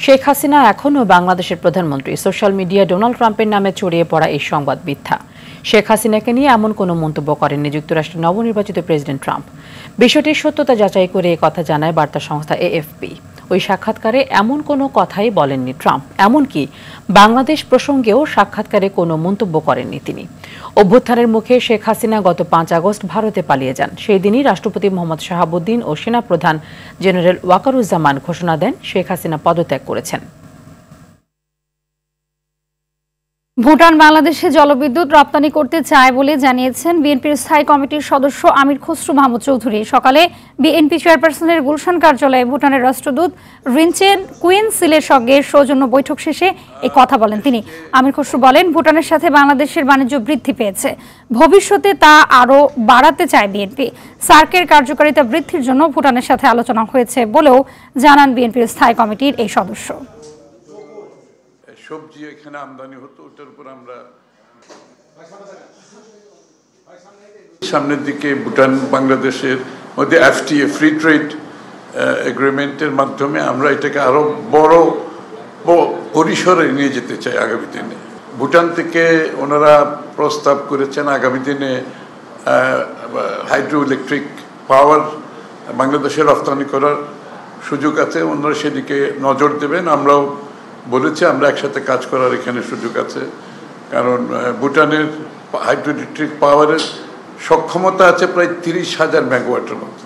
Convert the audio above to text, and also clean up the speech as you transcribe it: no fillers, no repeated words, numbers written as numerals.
শেখ হাসিনা এখনও বাংলাদেশের প্রধানমন্ত্রী। সোশ্যাল মিডিয়ায় ডোনাল্ড ট্রাম্পের নামে ছড়িয়ে পড়া এই সংবাদ মিথ্যা। শেখ হাসিনাকে নিয়ে এমন কোনো মন্তব্য করেননি যুক্তরাষ্ট্রের নবনির্বাচিত প্রেসিডেন্ট ট্রাম্প। বিষয়টির সত্যতা যাচাই করে কথা জানায় বার্তা সংস্থা এএফপি। ওই সাক্ষাৎকারে এমন কোনো কথাই বলেননি ট্রাম্প। এমনকি বাংলাদেশ প্রসঙ্গেও সাক্ষাৎকারে কোনো মন্তব্য করেননি তিনি। অভ্যুত্থানের মুখে শেখ হাসিনা গত 5 আগস্ট ভারতে পালিয়ে যান। সেই দিনই রাষ্ট্রপতি মোহাম্মদ শাহাবুদ্দিন ও সেনাপ্রধান জেনারেল ওয়াকারুজ্জামান ঘোষণা দেন শেখ হাসিনা পদত্যাগ করেছেন। ভুটান বাংলাদেশে জলবিদ্যুৎ রপ্তানি করতে চায় বলে জানিয়েছেন বিএনপির স্থায়ী কমিটির সদস্য আমির খসরু মাহমুদ চৌধুরী। সকালে বিএনপি চেয়ারপারসনের গুলশান কার্যালয়ে ভুটানের রাষ্ট্রদূত রিনচেন কুইনসিলের সঙ্গে সৌজন্য বৈঠক শেষে এই কথা বলেন তিনি। আমির খসরু বলেন, ভুটানের সাথে বাংলাদেশের বাণিজ্য বৃদ্ধি পেয়েছে, ভবিষ্যতে তা আরও বাড়াতে চায় বিএনপি। সার্কের কার্যকারিতা বৃদ্ধির জন্য ভুটানের সাথে আলোচনা হয়েছে বলেও জানান বিএনপির স্থায়ী কমিটির এই সদস্য। সবজি এখানে আমদানি হতো, ওটার উপর আমরা সামনের দিকে ভুটান বাংলাদেশের মধ্যে এফটিএ ফ্রি ট্রেড এগ্রিমেন্টের মাধ্যমে আমরা এটাকে আরো বড় পরিসরে নিয়ে যেতে চাই আগামী দিনে। ভুটান থেকে ওনারা প্রস্তাব করেছেন আগামী দিনে হাইড্রো ইলেকট্রিক পাওয়ার বাংলাদেশে রপ্তানি করার সুযোগ আছে, ওনারা সেদিকে নজর দেবেন। আমরাও বলেছি আমরা একসাথে কাজ করার এখানে সুযোগ আছে, কারণ ভুটানের হাইড্রো ইলেকট্রিক পাওয়ারের সক্ষমতা আছে প্রায় 30,000 মেগাওয়াটের মতো।